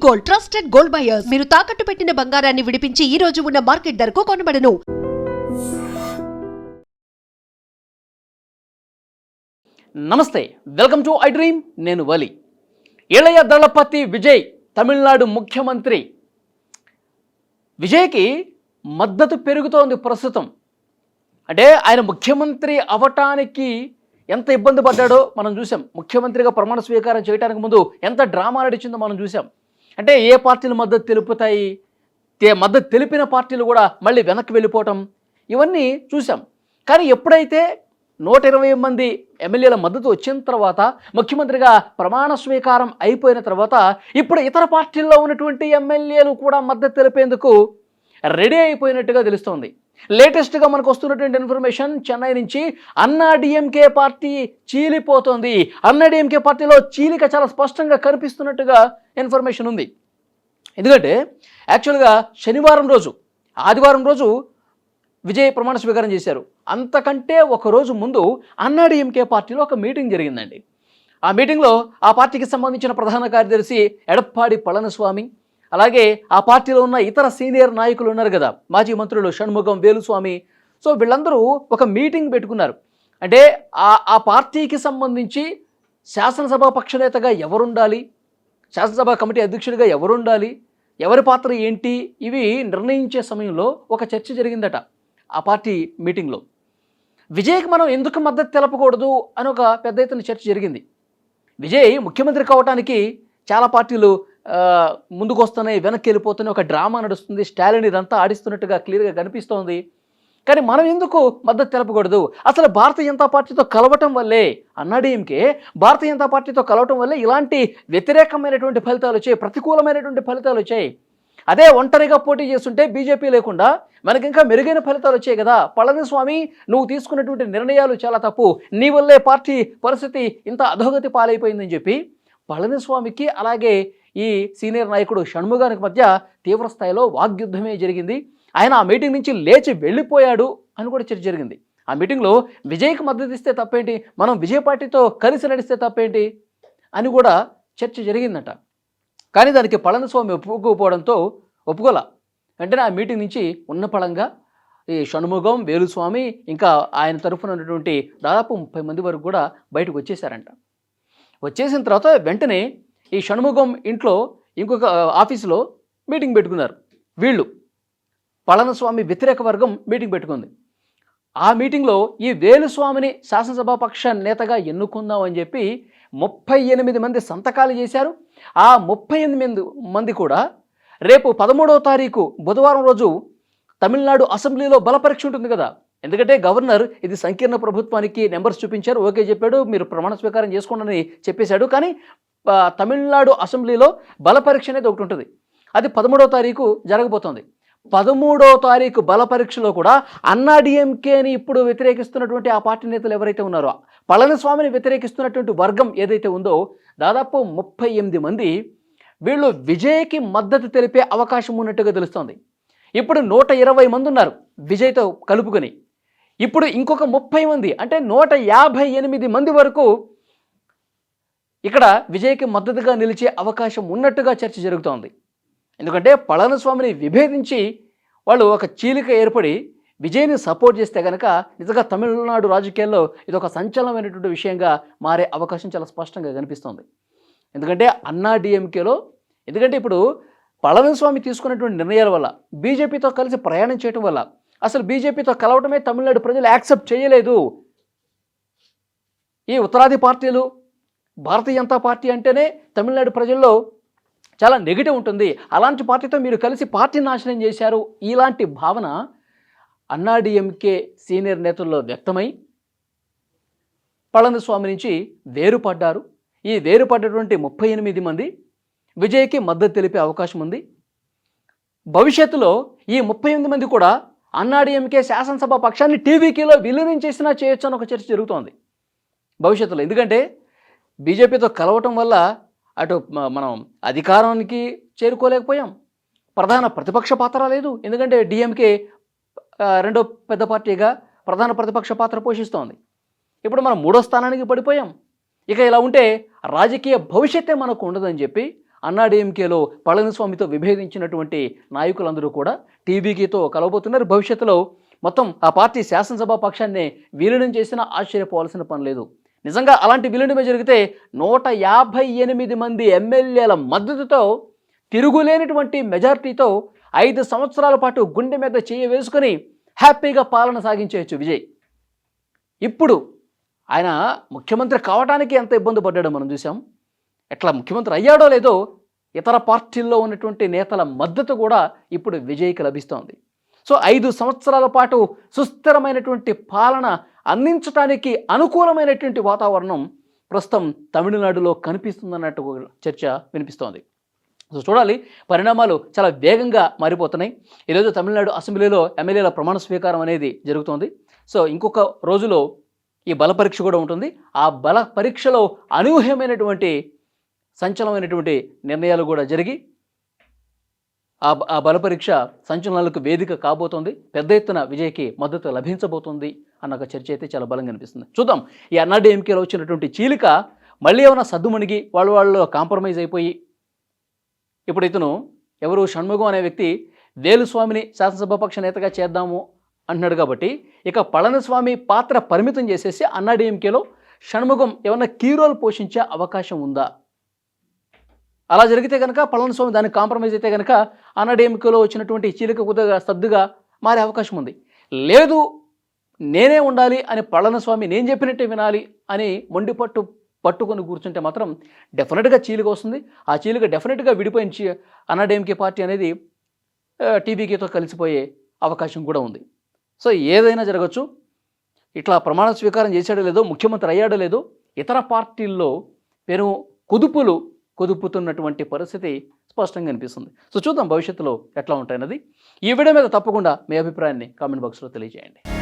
Gold, trusted gold buyers. మీరు తాకట్టు పెట్టిన బంగారాన్ని విడిపించి ఈ రోజు ఉన్న మార్కెట్ ధరకు కొనబడను. నమస్తే, వెల్కమ్ టు ఐ డ్రీమ్. నేను వలి. ఇళయ దళపతి విజయ్ తమిళనాడు ముఖ్యమంత్రి. విజయ్కి మద్దతు పెరుగుతోంది ప్రస్తుతం. అంటే ఆయన ముఖ్యమంత్రి అవటానికి ఎంత ఇబ్బంది పడ్డాడో మనం చూసాం. ముఖ్యమంత్రిగా ప్రమాణ స్వీకారం చేయడానికి ముందు ఎంత డ్రామా నడిచిందో మనం చూసాం. అంటే ఏ పార్టీలు మద్దతు తెలుపుతాయి, మద్దతు తెలిపిన పార్టీలు కూడా మళ్ళీ వెనక్కి వెళ్ళిపోవటం, ఇవన్నీ చూసాం. కానీ ఎప్పుడైతే 120 మంది ఎమ్మెల్యేల మద్దతు వచ్చిన తర్వాత, ముఖ్యమంత్రిగా ప్రమాణ స్వీకారం అయిపోయిన తర్వాత, ఇప్పుడు ఇతర పార్టీల్లో ఉన్నటువంటి ఎమ్మెల్యేలు కూడా మద్దతు తెలిపేందుకు రెడీ అయిపోయినట్టుగా తెలుస్తోంది. లేటెస్ట్గా మనకు వస్తున్నటువంటి ఇన్ఫర్మేషన్, చెన్నై నుంచి అన్నా డిఎంకే పార్టీ చీలిపోతోంది. అన్నా డిఎంకే పార్టీలో చీలిక చాలా స్పష్టంగా కనిపిస్తున్నట్టుగా ఇన్ఫర్మేషన్ ఉంది. ఎందుకంటే యాక్చువల్గా ఆదివారం రోజు విజయ్ ప్రమాణ స్వీకారం చేశారు. అంతకంటే ఒకరోజు ముందు అన్నా డిఎంకే పార్టీలో ఒక మీటింగ్ జరిగిందండి. ఆ మీటింగ్లో ఆ పార్టీకి సంబంధించిన ప్రధాన కార్యదర్శి ఎడప్పాడి పళనిస్వామి, అలాగే ఆ పార్టీలో ఉన్న ఇతర సీనియర్ నాయకులు ఉన్నారు కదా, మాజీ మంత్రులు షణ్ముగం, వేలుస్వామి. సో వీళ్ళందరూ ఒక మీటింగ్ పెట్టుకున్నారు. అంటే ఆ పార్టీకి సంబంధించి శాసనసభ పక్షనేతగా ఎవరుండాలి, శాసనసభ కమిటీ అధ్యక్షుడిగా ఎవరుండాలి, ఎవరి పాత్ర ఏంటి, ఇవి నిర్ణయించే సమయంలో ఒక చర్చ జరిగిందట ఆ పార్టీ మీటింగ్లో. విజయ్కి మనం ఎందుకు మద్దతు తెలపకూడదు అని ఒక పెద్ద ఎత్తున చర్చ జరిగింది. విజయ్ ముఖ్యమంత్రి కావడానికి చాలా పార్టీలు ముందుకు వస్తున్నాయి, వెనక్కి వెళ్ళిపోతున్నాయి, ఒక డ్రామా నడుస్తుంది, స్టాలిన్ ఇదంతా ఆడిస్తున్నట్టుగా క్లియర్గా కనిపిస్తోంది. కానీ మనం ఎందుకు మద్దతు తెలపకూడదు? అసలు భారతీయ జనతా పార్టీతో కలవటం వల్లే, అన్నాడీఎంకే భారతీయ జనతా పార్టీతో కలవటం వల్లే ఇలాంటి వ్యతిరేకమైనటువంటి ఫలితాలు వచ్చాయి, ప్రతికూలమైనటువంటి ఫలితాలు వచ్చాయి. అదే ఒంటరిగా పోటీ చేస్తుంటే బీజేపీ లేకుండా మనకి ఇంకా మెరుగైన ఫలితాలు వచ్చాయి కదా. పళనిస్వామి, నువ్వు తీసుకున్నటువంటి నిర్ణయాలు చాలా తప్పు, నీ వల్లే పార్టీ పరిస్థితి ఇంత అధోగతి పాలైపోయిందని చెప్పి పళనిస్వామికి, అలాగే ఈ సీనియర్ నాయకుడు షణ్ముగానికి మధ్య తీవ్రస్థాయిలో వాగ్యుద్ధమే జరిగింది. ఆయన ఆ మీటింగ్ నుంచి లేచి వెళ్ళిపోయాడు అని కూడా చర్చ జరిగింది. ఆ మీటింగ్లో విజయ్కి మద్దతు ఇస్తే తప్పేంటి, మనం విజయ్ పార్టీతో కలిసి నడిస్తే తప్పేంటి అని కూడా చర్చ జరిగిందట. కానీ దానికి పళనిస్వామి ఒప్పుకోలా. వెంటనే ఆ మీటింగ్ నుంచి ఉన్న పళంగా ఈ షణ్ముగం, వేలుస్వామి, ఇంకా ఆయన తరఫున ఉన్నటువంటి దాదాపు 30 మంది వరకు కూడా బయటకు వచ్చేసారంట. వచ్చేసిన తర్వాత వెంటనే ఈ షణ్ముగం ఇంట్లో ఇంకొక ఆఫీసులో మీటింగ్ పెట్టుకున్నారు. వీళ్ళు పళనిస్వామి వ్యతిరేక వర్గం మీటింగ్ పెట్టుకుంది. ఆ మీటింగ్లో ఈ వేలుస్వామిని శాసనసభాపక్ష నేతగా ఎన్నుకుందాం అని చెప్పి 38 మంది సంతకాలు చేశారు. ఆ 38 మంది కూడా రేపు 13వ తారీఖు బుధవారం రోజు తమిళనాడు అసెంబ్లీలో బలపరీక్ష ఉంటుంది కదా. ఎందుకంటే గవర్నర్ ఇది సంకీర్ణ ప్రభుత్వానికి నెంబర్స్ చూపించారు, ఓకే చెప్పాడు, మీరు ప్రమాణ స్వీకారం చేసుకోండి చెప్పేశాడు. కానీ తమిళనాడు అసెంబ్లీలో బలపరీక్ష అనేది ఒకటి ఉంటుంది. అది 13వ తారీఖు జరగబోతోంది. 13వ తారీఖు బలపరీక్షలో కూడా అన్నా డిఎంకేని ఇప్పుడు వ్యతిరేకిస్తున్నటువంటి ఆ పార్టీ నేతలు ఎవరైతే ఉన్నారో, పళనిస్వామిని వ్యతిరేకిస్తున్నటువంటి వర్గం ఏదైతే ఉందో, దాదాపు 38 మంది వీళ్ళు విజయ్కి మద్దతు తెలిపే అవకాశం ఉన్నట్టుగా తెలుస్తోంది. ఇప్పుడు 120 మంది ఉన్నారు విజయ్తో కలుపుకొని. ఇప్పుడు ఇంకొక 30 మంది, అంటే 158 మంది వరకు ఇక్కడ విజయ్కి మద్దతుగా నిలిచే అవకాశం ఉన్నట్టుగా చర్చ జరుగుతోంది. ఎందుకంటే పళనిస్వామిని విభేదించి వాళ్ళు ఒక చీలిక ఏర్పడి విజయ్ని సపోర్ట్ చేస్తే కనుక నిజంగా తమిళనాడు రాజకీయాల్లో ఇది ఒక సంచలనమైనటువంటి విషయంగా మారే అవకాశం చాలా స్పష్టంగా కనిపిస్తోంది. ఎందుకంటే అన్నా డిఎంకేలో, ఎందుకంటే ఇప్పుడు పళనిస్వామి తీసుకున్నటువంటి నిర్ణయాల వల్ల, బీజేపీతో కలిసి ప్రయాణం చేయడం వల్ల, అసలు బీజేపీతో కలవటమే తమిళనాడు ప్రజలు యాక్సెప్ట్ చేయలేదు. ఈ ఉత్తరాది పార్టీలు, భారతీయ జనతా పార్టీ అంటేనే తమిళనాడు ప్రజల్లో చాలా నెగిటివ్ ఉంటుంది. అలాంటి పార్టీతో మీరు కలిసి పార్టీ నాశనం చేశారు, ఇలాంటి భావన అన్నా డిఎంకే సీనియర్ నేతల్లో వ్యక్తమై పళనిస్వామి నుంచి వేరుపడ్డారు. ఈ వేరుపడ్డటువంటి 38 మంది విజయ్కి మద్దతు తెలిపే అవకాశం ఉంది. భవిష్యత్తులో ఈ 38 మంది కూడా అన్నా డిఎంకే శాసనసభ పక్షాన్ని టీవీకీలో విలీనం చేసినా చేయొచ్చు అని ఒక చర్చ జరుగుతోంది భవిష్యత్తులో. ఎందుకంటే బీజేపీతో కలవటం వల్ల అటు మనం అధికారానికి చేరుకోలేకపోయాం, ప్రధాన ప్రతిపక్ష పాత్ర లేదు. ఎందుకంటే డిఎంకే రెండో పెద్ద పార్టీగా ప్రధాన ప్రతిపక్ష పాత్ర పోషిస్తోంది. ఇప్పుడు మనం 3వ స్థానానికి పడిపోయాం. ఇక ఇలా ఉంటే రాజకీయ భవిష్యత్తే మనకు ఉండదని చెప్పి అన్నాడీఎంకేలో పళనిస్వామితో విభేదించినటువంటి నాయకులందరూ కూడా టీబీకేతో కలవబోతున్నారు. భవిష్యత్తులో మొత్తం ఆ పార్టీ శాసనసభ పక్షాన్ని విలీనం చేసినా ఆశ్చర్యపోవాల్సిన పని లేదు. నిజంగా అలాంటి విలీనమే జరిగితే 158 మంది ఎమ్మెల్యేల మద్దతుతో తిరుగులేనటువంటి మెజారిటీతో 5 సంవత్సరాల పాటు గుండె మీద చేయి వేసుకొని హ్యాపీగా పాలన సాగించేయచ్చు విజయ్. ఇప్పుడు ఆయన ముఖ్యమంత్రి కావడానికి ఎంత ఇబ్బంది పడ్డాడో మనం చూసాం. ఎట్లా ముఖ్యమంత్రి అయ్యాడో లేదో ఇతర పార్టీల్లో ఉన్నటువంటి నేతల మద్దతు కూడా ఇప్పుడు విజయ్కి లభిస్తోంది. సో 5 సంవత్సరాల పాటు సుస్థిరమైనటువంటి పాలన అందించడానికి అనుకూలమైనటువంటి వాతావరణం ప్రస్తుతం తమిళనాడులో కనిపిస్తుందన్నట్టు చర్చ వినిపిస్తోంది. సో చూడాలి, పరిణామాలు చాలా వేగంగా మారిపోతున్నాయి. ఈరోజు తమిళనాడు అసెంబ్లీలో ఎమ్మెల్యేల ప్రమాణ స్వీకారం అనేది జరుగుతోంది. సో ఇంకొక రోజులో ఈ బల పరీక్ష కూడా ఉంటుంది. ఆ బల పరీక్షలో అనూహ్యమైనటువంటి సంచలనమైనటువంటి నిర్ణయాలు కూడా జరిగి ఆ బల పరీక్ష సంచలనాలకు వేదిక కాబోతోంది. పెద్ద ఎత్తున విజయ్కి మద్దతు లభించబోతుంది అన్న ఒక చర్చ అయితే చాలా బలంగా అనిపిస్తుంది. చూద్దాం, ఈ అన్నాడీఎంకేలో వచ్చినటువంటి చీలిక మళ్ళీ ఏమైనా సద్దుమణిగి వాళ్ళు కాంప్రమైజ్ అయిపోయి ఇప్పుడు ఇతను ఎవరు షణ్ముగం అనే వ్యక్తి వేలుస్వామిని శాసనసభాపక్ష నేతగా చేద్దాము అంటున్నాడు. కాబట్టి ఇక పళనిస్వామి పాత్ర పరిమితం చేసేసి అన్నాడీఎంకేలో షణ్ముగం ఏమన్నా కీ రోల్ పోషించే అవకాశం ఉందా? అలా జరిగితే కనుక పళనిస్వామి దానికి కాంప్రమైజ్ అయితే కనుక అన్నాడీఎంకేలో వచ్చినటువంటి చీలిక కొద్దిగా సర్దుగా మారే అవకాశం ఉంది. లేదు నేనే ఉండాలి అని పళనిస్వామి నేను చెప్పినట్టే వినాలి అని మొండి పట్టుకొని కూర్చుంటే మాత్రం డెఫినెట్గా చీలిక వస్తుంది. ఆ చీలిక డెఫినెట్గా విడిపోయిన అన్నాడీఎంకే పార్టీ అనేది టీబీకేతో కలిసిపోయే అవకాశం కూడా ఉంది. సో ఏదైనా జరగచ్చు. ఇట్లా ప్రమాణ స్వీకారం చేశాడో లేదో, ముఖ్యమంత్రి అయ్యాడో లేదో, ఇతర పార్టీల్లో పెను కుదుపుతున్నటువంటి పరిస్థితి స్పష్టంగా అనిపిస్తుంది. సో చూద్దాం భవిష్యత్తులో ఎట్లా ఉంటాయన్నది. ఈ వీడియో మీద తప్పకుండా మీ అభిప్రాయాన్ని కామెంట్ బాక్స్లో తెలియజేయండి.